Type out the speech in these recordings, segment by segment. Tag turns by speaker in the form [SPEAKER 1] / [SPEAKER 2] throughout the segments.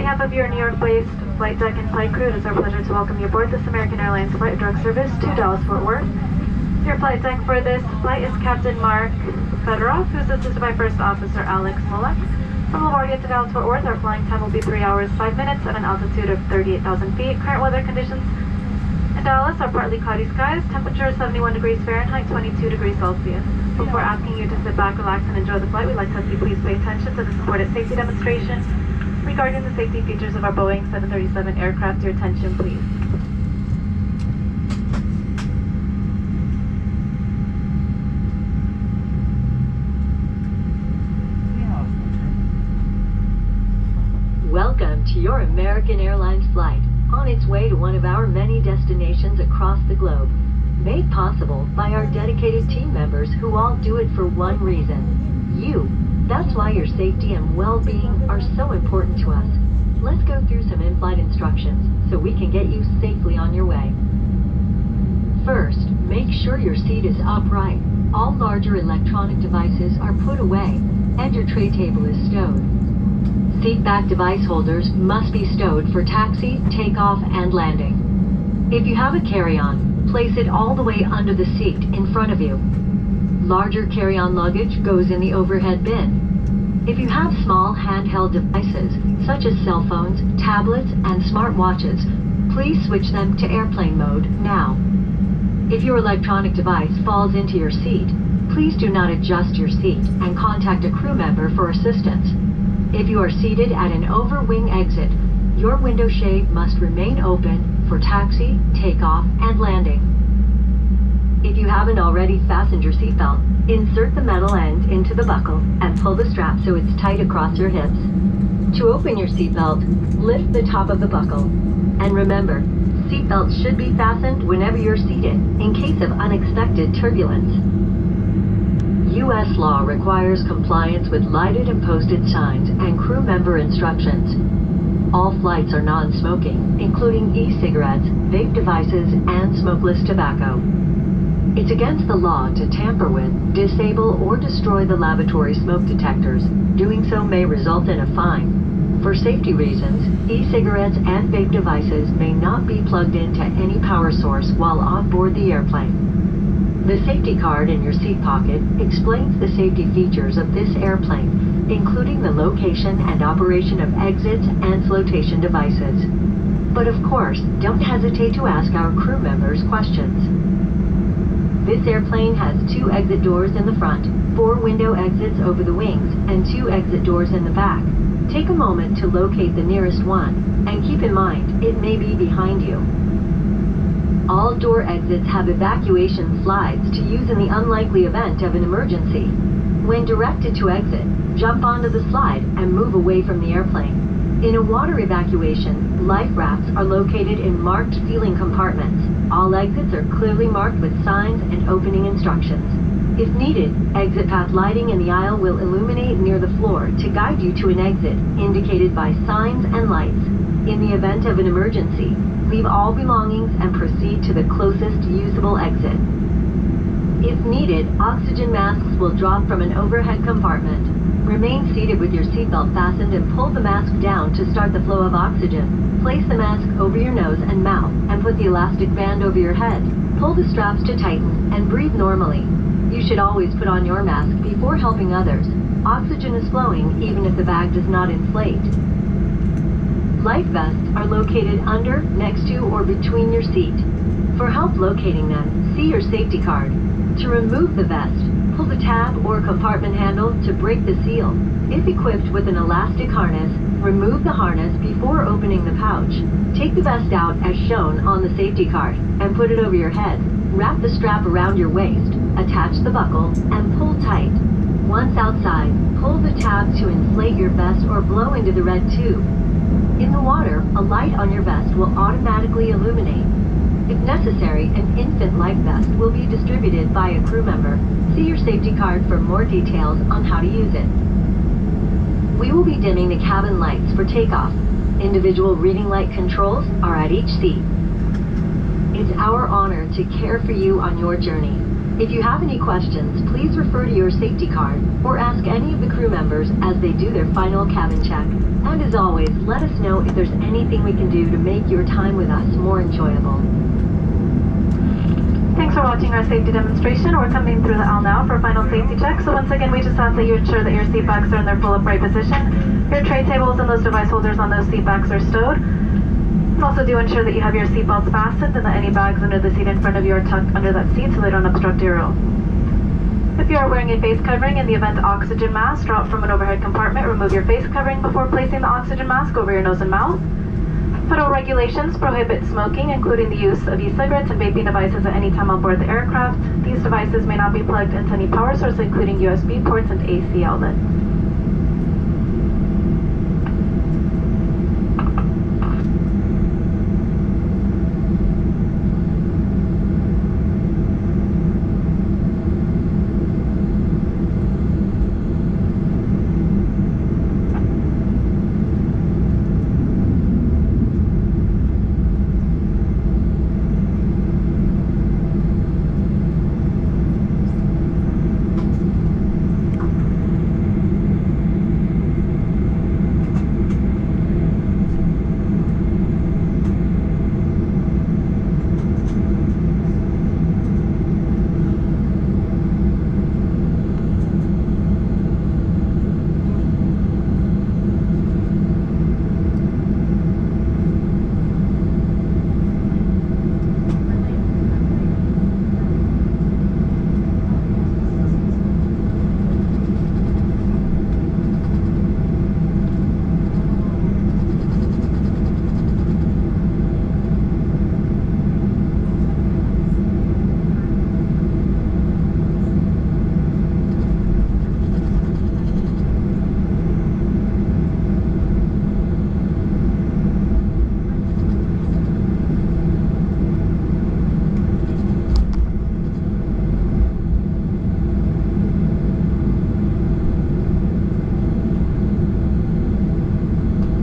[SPEAKER 1] behalf of your New York-based flight deck and flight crew, it is our pleasure to welcome you aboard this American Airlines flight of drug service to Dallas-Fort Worth. Your flight deck for this flight is Captain Mark Fedorov, who is assisted by First Officer Alex Molek. From LaGuardia to Dallas-Fort Worth, our flying time will be 3 hours, 5 minutes at an altitude of 38,000 feet. Current weather conditions in Dallas are partly cloudy skies, temperature 71 degrees Fahrenheit, 22 degrees Celsius. Before asking you to sit back, relax, and enjoy the flight, we'd like to have you please pay attention to the supported safety demonstration regarding the safety features of our Boeing 737 aircraft. Your attention, please.
[SPEAKER 2] Welcome to your American Airlines flight, on its way to one of our many destinations across the globe, made possible by our dedicated team members who all do it for one reason: you. That's why your safety and well-being are so important to us. Let's go through some in-flight instructions so we can get you safely on your way. First, make sure your seat is upright, all larger electronic devices are put away, and your tray table is stowed. Seat back device holders must be stowed for taxi, takeoff, and landing. If you have a carry-on, place it all the way under the seat in front of you. Larger carry-on luggage goes in the overhead bin. If you have small handheld devices, such as cell phones, tablets, and smartwatches, please switch them to airplane mode now. If your electronic device falls into your seat, please do not adjust your seat and contact a crew member for assistance. If you are seated at an over-wing exit, your window shade must remain open for taxi, takeoff, and landing. If you haven't already fastened your seatbelt, insert the metal end into the buckle and pull the strap so it's tight across your hips. To open your seatbelt, lift the top of the buckle. And remember, seatbelts should be fastened whenever you're seated in case of unexpected turbulence. U.S. law requires compliance with lighted and posted signs and crew member instructions. All flights are non-smoking, including e-cigarettes, vape devices, and smokeless tobacco. It's against the law to tamper with, disable, or destroy the lavatory smoke detectors. Doing so may result in a fine. For safety reasons, e-cigarettes and vape devices may not be plugged into any power source while on board the airplane. The safety card in your seat pocket explains the safety features of this airplane, including the location and operation of exits and flotation devices. But of course, don't hesitate to ask our crew members questions. This airplane has 2 exit doors in the front, 4 window exits over the wings, and 2 exit doors in the back. Take a moment to locate the nearest one, and keep in mind, it may be behind you. All door exits have evacuation slides to use in the unlikely event of an emergency. When directed to exit, jump onto the slide and move away from the airplane. In a water evacuation, life rafts are located in marked ceiling compartments. All exits are clearly marked with signs and opening instructions. If needed, exit path lighting in the aisle will illuminate near the floor to guide you to an exit indicated by signs and lights. In the event of an emergency, leave all belongings and proceed to the closest usable exit. If needed, oxygen masks will drop from an overhead compartment. Remain seated with your seatbelt fastened and pull the mask down to start the flow of oxygen. Place the mask over your nose and mouth and put the elastic band over your head. Pull the straps to tighten and breathe normally. You should always put on your mask before helping others. Oxygen is flowing even if the bag does not inflate. Life vests are located under, next to, or between your seat. For help locating them, see your safety card. To remove the vest, pull the tab or compartment handle to break the seal. If equipped with an elastic harness, remove the harness before opening the pouch. Take the vest out as shown on the safety card and put it over your head. Wrap the strap around your waist, attach the buckle, and pull tight. Once outside, pull the tab to inflate your vest or blow into the red tube. In the water, a light on your vest will automatically illuminate. If necessary, an infant life vest will be distributed by a crew member. See your safety card for more details on how to use it. We will be dimming the cabin lights for takeoff. Individual reading light controls are at each seat. It's our honor to care for you on your journey. If you have any questions, please refer to your safety card or ask any of the crew members as they do their final cabin check. And as always, let us know if there's anything we can do to make your time with us more enjoyable.
[SPEAKER 1] Thanks for watching our safety demonstration. We're coming through the aisle now for a final safety check. So once again, we just ask that you ensure that your seat backs are in their full upright position. Your tray tables and those device holders on those seat backs are stowed. And also do ensure that you have your seat belts fastened and that any bags under the seat in front of you are tucked under that seat so they don't obstruct your row. If you are wearing a face covering, in the event the oxygen mask dropped from an overhead compartment, remove your face covering before placing the oxygen mask over your nose and mouth. Federal regulations prohibit smoking, including the use of e-cigarettes and vaping devices at any time on board the aircraft. These devices may not be plugged into any power source, including USB ports and AC outlets.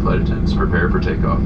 [SPEAKER 3] Flight attendants, prepare for takeoff.